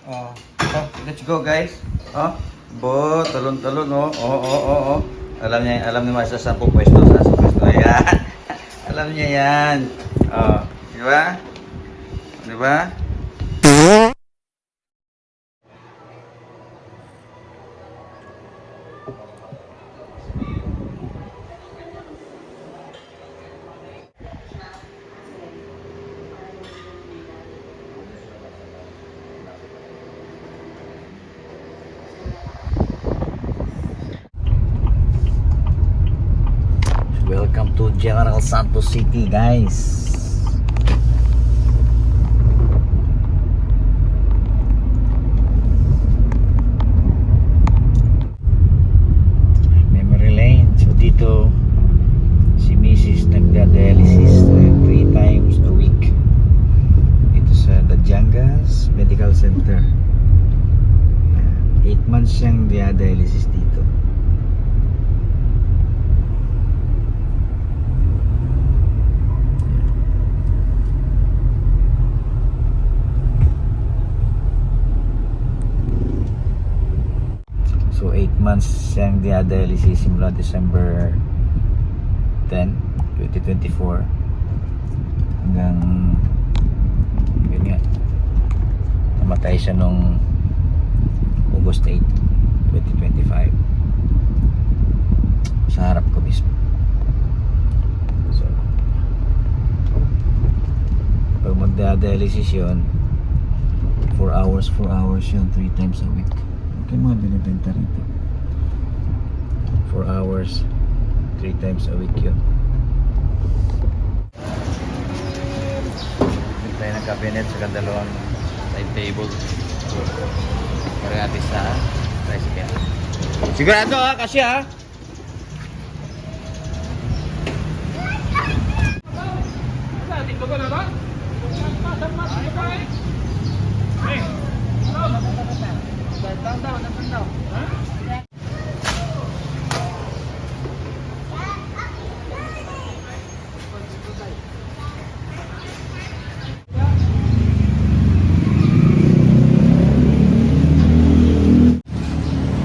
Oh, let's go guys. Oh, talon-talon oh. Alam niya masa sa pwesto sa pwesto. Ayan. Alam niya yan. Oh, di ba? Di ba? Welcome to General Santos City, guys. Memory lane. So dito si Mrs. nagda-dialysis 3 times a week. Dito sa Dajangas Medical Center. 8 months siyang dialysis dito. So 8 months siyang dialysis simula December 10, 2024 hanggang yun nga, namatay siya nung August 8, 2025 sa harap ko mismo. So pag magda-dialysis yun 4 hours yun 3 times a week. Okay, mga binibenta rito 4 hours 3 times a week yun. Tayo ng cabinet sa kandalawang side table para natin sa tricycle. Sigurado ha, kasi ha.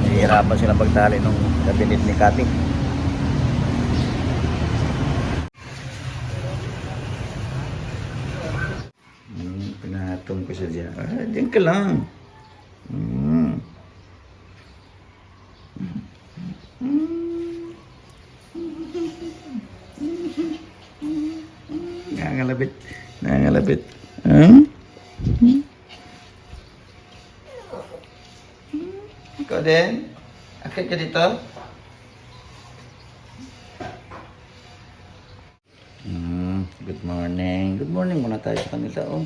Nahihirapan silang pagtali ng kabinet ni Kati. Pinatong ko siya dyan. Diyan ka lang. Nangangalabit. Ikaw din? Akit ka dito? Good morning. Good morning muna tayo sa kanila. Oh.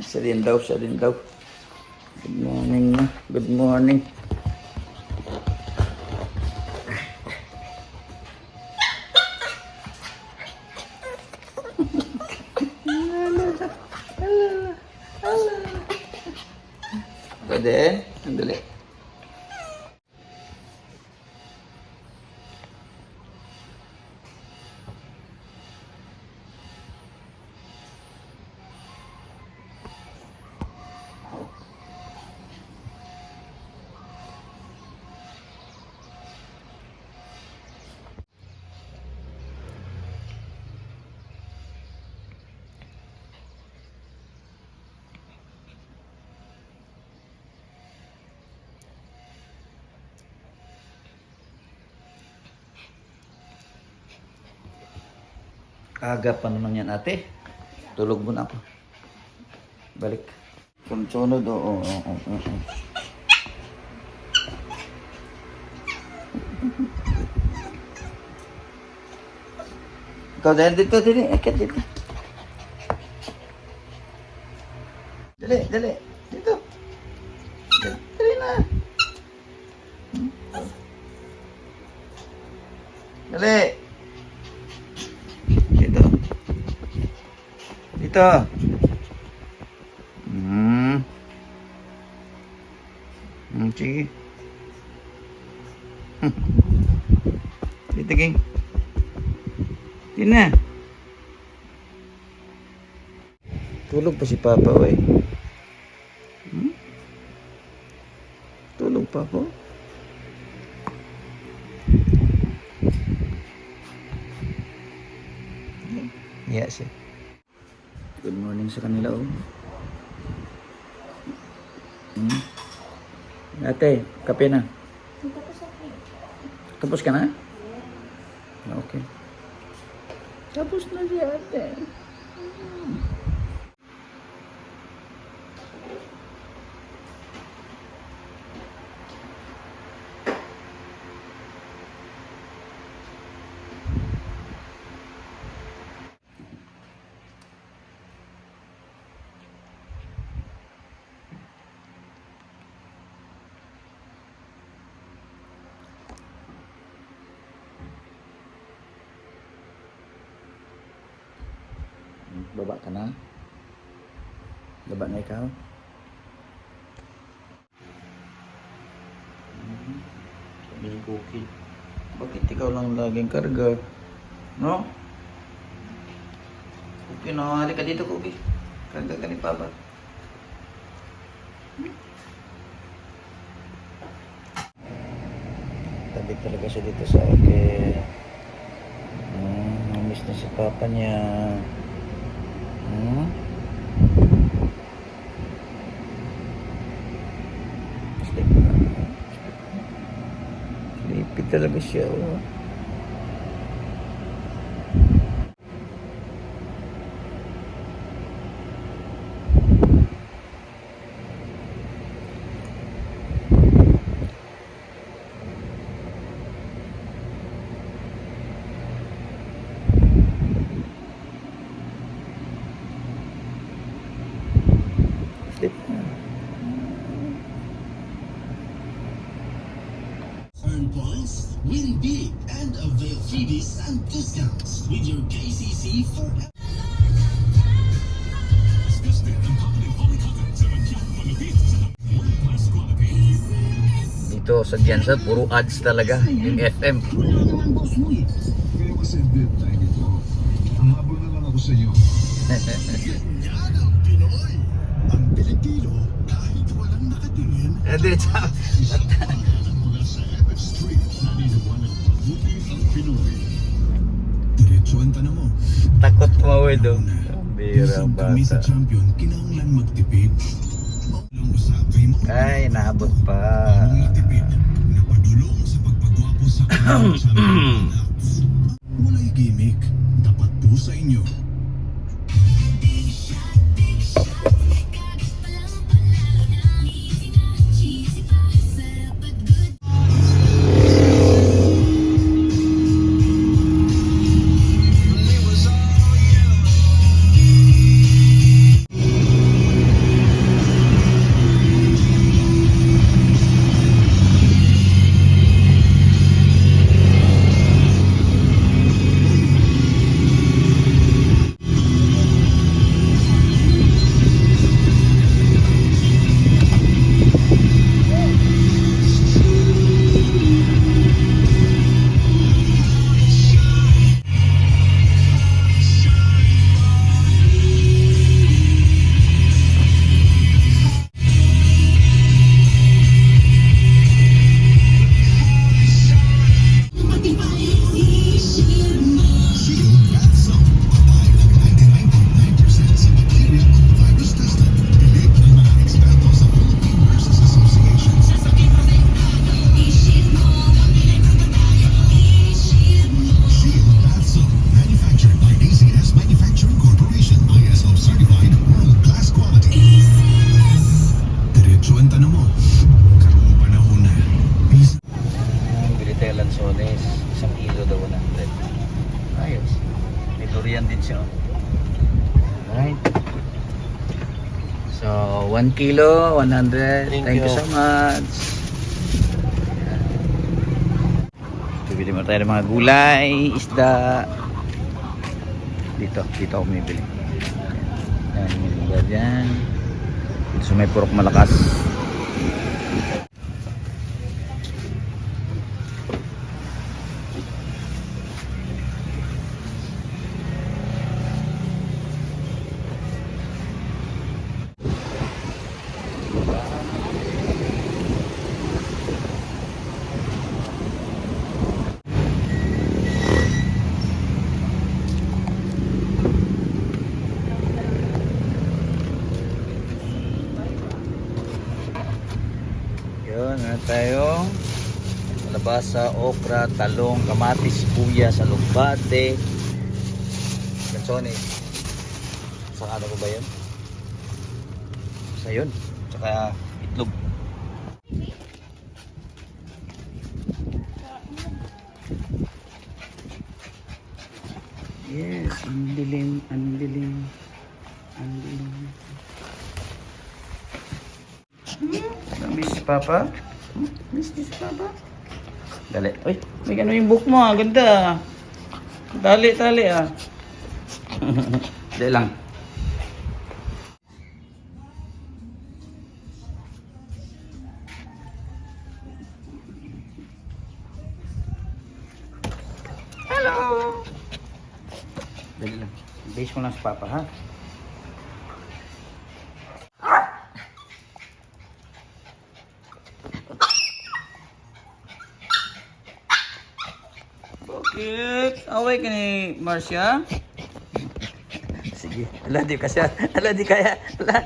Siya din daw. Good morning. Good morning. Pwede? Sandali. Aga pa naman yan, ate. Tulog mo na ako. Balik. Sunod, oo. Ikaw dahil dito. Akit dito. Dali. Dito. Dali na. Dali. Dito. Sige. Dito, King. Yun na. Tulog pa si Papa, oy. Tulog pa po. Yes, eh. Good morning sa kanila, oh. Ate, kape na. Tapos ka na? Okay. Tapos na si ate. Baba ka na? Baba na ikaw? Sabi ni Cookie, bakit ikaw lang laging karga? No? Cookie, no? Halika dito, Cookie. Karga ka ni Papa. Tabi talaga siya dito sa akin. Namiss na si Papa niya. Sleepy talaga siya, oh. Sleep na. Earn points, win big, and avail freebies and discounts with your KCC Forever. Dito sa Jansa, puro ads talaga. Yung FM. Wala naman boss mo eh. Kayo kasi dead tayo dito. Ang habol na lang ako sa iyo. Yan ang Pinoy. Ang Pilipino kahit walang nakatingin. Diretso. Mula sa FF Street, naniniwalang mabuti ang Pinoy. Diretso ang tanong mo. Takot mawid, oh. Bira Minsan kami sa bata. champion, kinahanglan magtipid. Maulang usapay mo. Ay, naabot pa. Ang tipid, napadulong sa pagpagwapo sa kanyang champion products. Wala'y gimmick, tapat po sa inyo. lansones, 1 kilo daw 100. Ayos. May durian din siya. Alright. So, 1 kilo, 100. Thank you so much. Bibili mo tayo ng mga gulay, isda. Dito ako bumibili. Yan, may lugar dyan. Dito sa may purok malakas. tayong kalabasa, okra, talong, kamatis, sibuyas, alugbate, kansones. Saka ano ko ba yun? Sa yun. Saka itlog. Yes, ang dilim, ang dilim, ang dilim. Miss si Papa? Miss si Papa? Dali. Uy, may ano yung book mo ah. Ganda. Dali, dali ah. Dali lang. Hello. Dali lang. Base mo lang si Papa ha. Bakit? Away ka ni Marcia? Sige. Ala, di kasi. Ala, di kaya. Ala.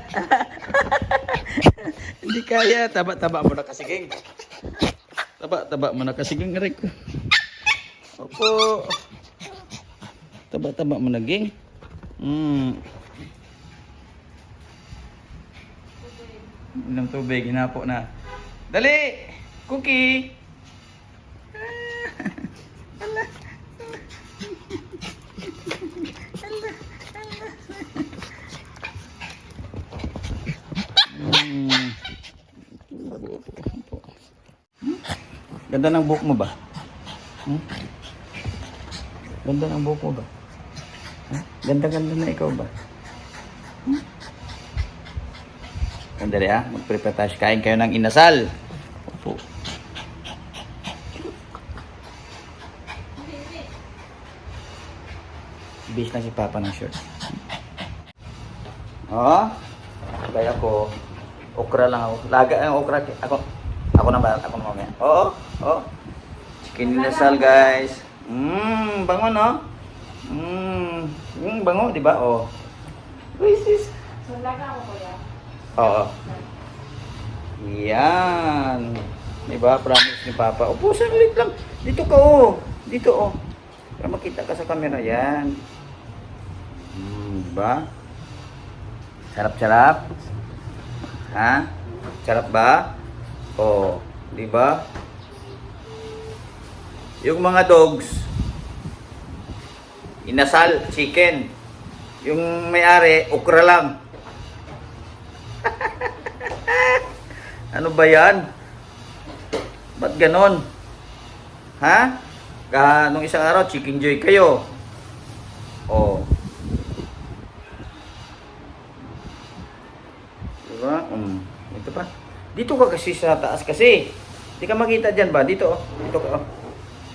Hindi kaya. Taba-taba mo na kasiging. Taba-taba mo na kasiging. Aray ko. Opo. Taba-taba mo na, ging. Inom tubig. Hinapo na. Dali! Cookie! Ganda ng buhok mo ba? Ganda ng buhok mo ba? Ganda-ganda na ikaw ba? Sandali ah, mag-prepare tayo. Kain kayo ng inasal. Opo. Bis na si Papa ng short. Oh, kaya ko okra lang ako. Laga ang okra. Ako na mamaya. Oo. Oh. Chicken inasal, guys. Bango no? Bango, di ba? Oh. Sis. So, laga ako kuya. Oo. Yan. Di ba? Promise ni Papa. Opo, saglit lang. Dito ka oh. Dito oh. Para makita ka sa camera. Yan. Di ba? Sarap-sarap. Ha? Sarap ba? Oh, di ba? Yung mga dogs, inasal, chicken. Yung may-ari, okra lang. Ano ba yan? Ba't ganon? Ha? Nung isang araw, chicken joy kayo. Oh. Diba? Ito pa. Dito ka kasi sa taas kasi. Hindi ka makita dyan ba? Dito oh. Dito ka oh.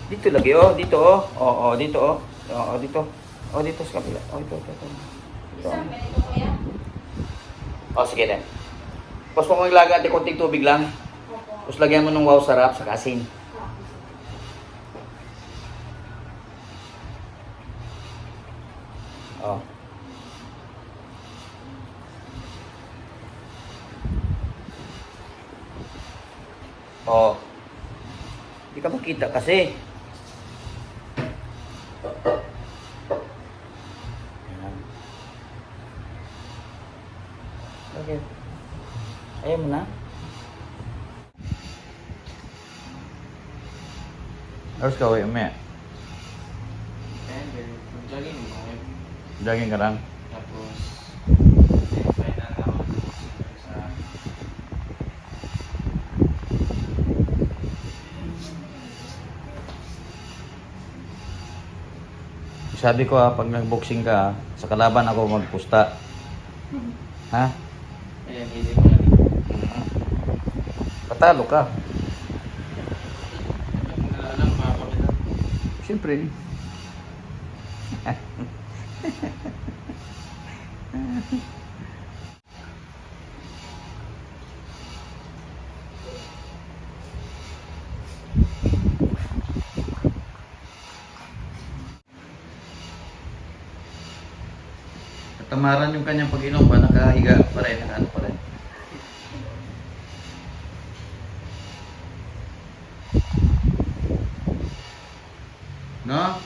Dito lagi oh. Dito oh. Oo, dito oh. Oo, dito. Oh, dito sa kabila. Oh, ito. Isang ganito kuya. Oh, sige din. Tapos kung maglaga natin konting tubig lang. Opo. Tapos lagyan mo ng wow sarap sa asin. Oh. Oh. Hindi ka makita kasi. Ayan. Okay. Ayaw mo na? Harus ka uwi umaya. Jogging mo. Jogging ka lang. Tapos, final ako sa Sabi ko pag nag-boxing ka, sa kalaban ako magpusta. Ha? ayan, hindi mo na Patalo ka. lang makakapit. Siyempre. Tamaran yung kanyang pag-inom ba? Nakahiga pa rin, nakaano pa rin. No?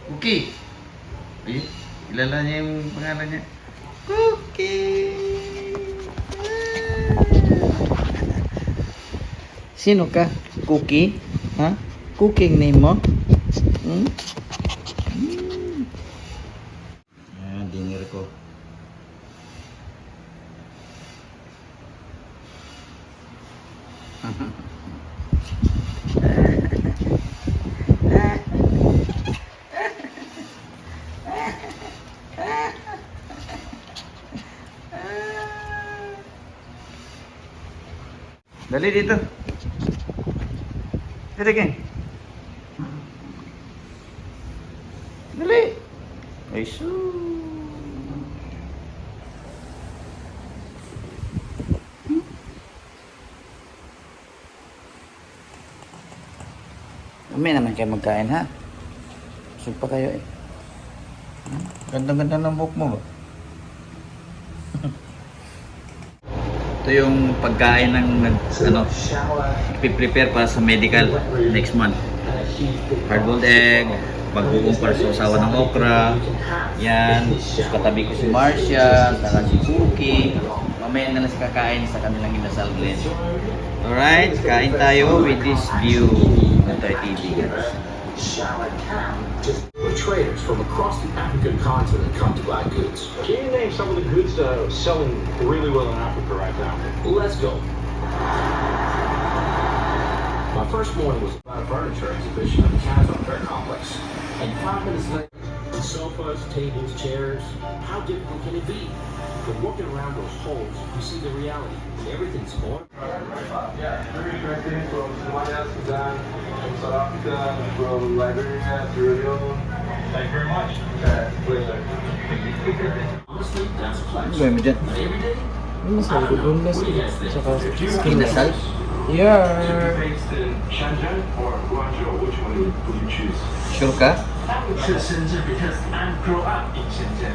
Cookie. Ay, kilala niya yung pangalan niya. Cookie. Sino ka? Cookie? Ha? Cooking name mo? Hmm? Ayan, dinner ko. Dali dito. Dali, Ken. Dali. Ay, sus. May naman kayo magkain, ha? Busog pa kayo, eh. Ganda-ganda ng buhok mo, ba? Ito yung pagkain ng ipiprepare para sa medical next month. Hard-boiled egg, pagbuong para sa usawa ng okra. Yan, tapos katabi ko si Marcia, saka si Cookie. Mamaya na lang si kakain sa kanilang inasal blend. Alright, kain tayo with this view ng TV, guys. Traders from across the African continent come to buy goods. Can you name some of the goods selling really well in Africa right now? Let's go. My first morning was about a furniture exhibition at the Canton Fair Complex. And 5 minutes later, sofas, tables, chairs, how difficult can it be? But walking around those halls, you see the reality. Everything's on. Yeah, very interesting from Somalia, Sudan, from South Africa, from Liberia, Sierra Leone. Thank you very much. Pleasure. Honestly, that's a Ano flex. ba mo dyan? But every day, Masal, boneless, saka Kinasal? Yeah. Based in Shenzhen or Guangzhou, which one would you choose? Sure ka? Shenzhen because I grew up in Shenzhen.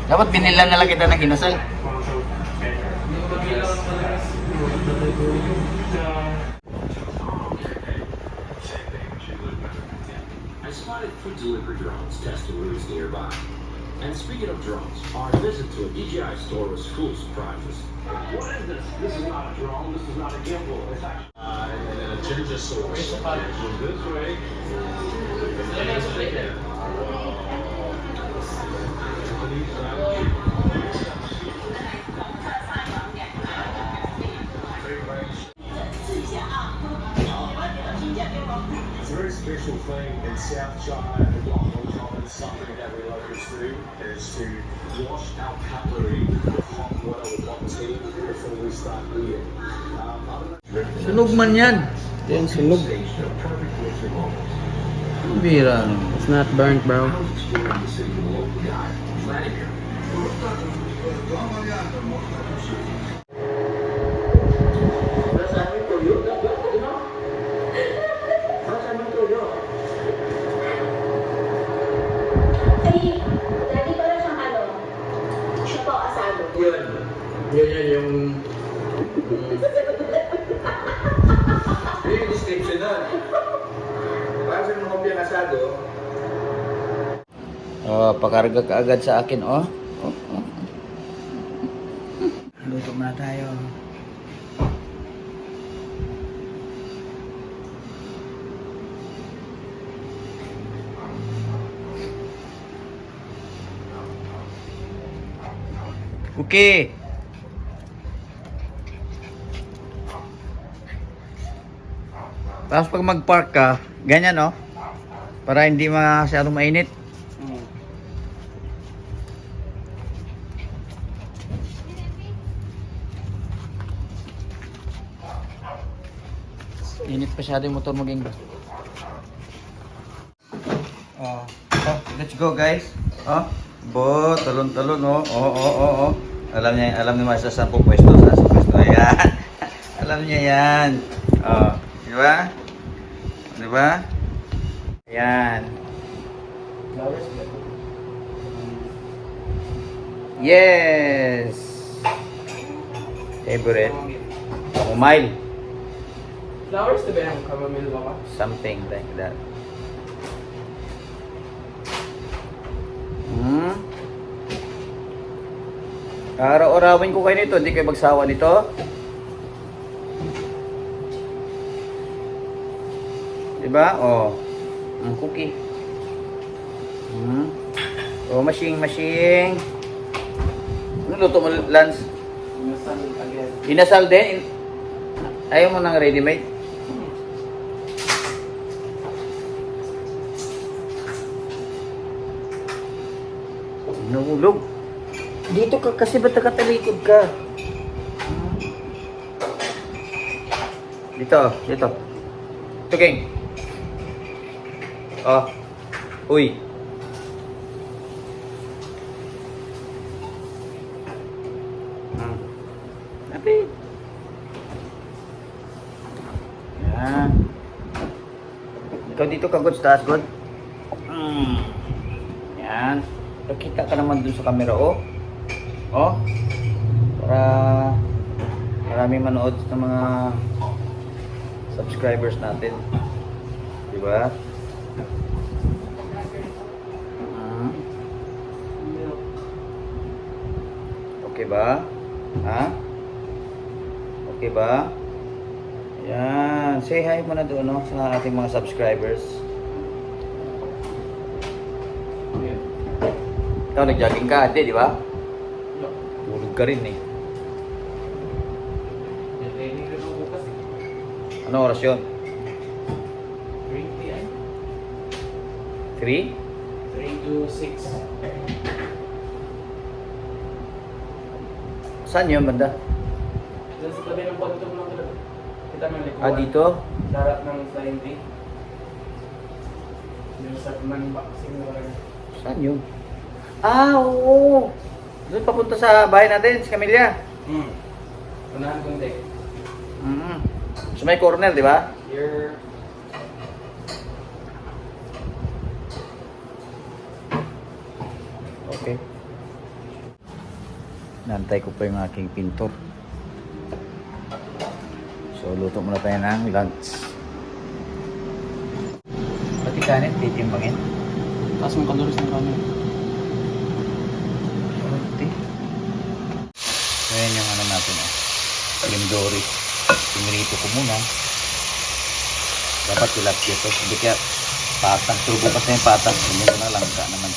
Dapat binilan na lang kita ng kinasal. Guangzhou, I spotted food delivery drones testing routes nearby. And speaking of drones, our visit to a DJI store was full of surprises. What is this? This is not a drone. This is not a gimbal. It's actually And a ginger source. this way. It's a very special thing in South China, the Guangdong province, something that we locals do is to wash our cutlery with hot water with hot tea before we start eating. Sunog man yan. Yan, sunog. Bira. It's not burnt, bro. Ay, dati pala siyang ano, siya po asado. Yan yung... Yung description nun. Para sa mga pinasado, Oh, pakarga ka agad sa akin, oh. Luto muna tayo. Okay. Tapos pag mag-park ka, ganyan, oh. Para hindi masyadong mainit. Init masyado yung motor mo, Geng. Oh, let's go, guys. Oh, talon-talon, oh. Oh. Alam ni Masa sa pwesto, Ayan. Alam niya yan. Oh, di ba? Di ba? Ayan. Yes. Favorite. Chamomile. Flowers na ba yung chamomile ba? Something like that. Araw-arawin ko kayo nito, hindi kayo magsawa nito. Diba? Oh. Ang cookie. Oh, machine. Ano luto mo, Lance? Minsan again. Inasal din? Ayaw mo ng ready-made? Nahulog. Dito ka kasi ba't nakatalikod ka? Dito. Ito, King. Oh. Uy. Tapi. Yan. Ikaw dito ka, God. Taas, God. Yan. Nakita ka naman dun sa camera, oh. Oh. Para maraming manood ng mga subscribers natin. Diba? Okay ba? Ha? Okay ba? Yan. Say hi muna doon, no, sa ating mga subscribers. Ikaw, nag-jogging ka, di ba? Tulog ka rin eh. Training rin ako bukas eh. Ano oras yun? 3 p.m. 3? 3 to 6. Saan yun, banda? Diyan sa tabi ng pagtog lang talaga. Kita mo yung likuan. Ah, dito? Darat ng flying V. Yung sa man-boxing na rin. Saan yun? Ah, oo. Doon papunta sa bahay natin, sa Camilla. Unahan kundi. Sa may corner, di ba? Here. Okay. Nantay ko pa yung aking pintor. So, luto muna tayo ng lunch. Pati kanin, titimbangin. Taas mong calories ng kanin. Pati. So, yan yung ano natin, oh. Lindori. Pinirito ko muna. Dapat tilapia to. Hindi kaya patas. Turbo kasi yung patas. Hindi ko na langka naman.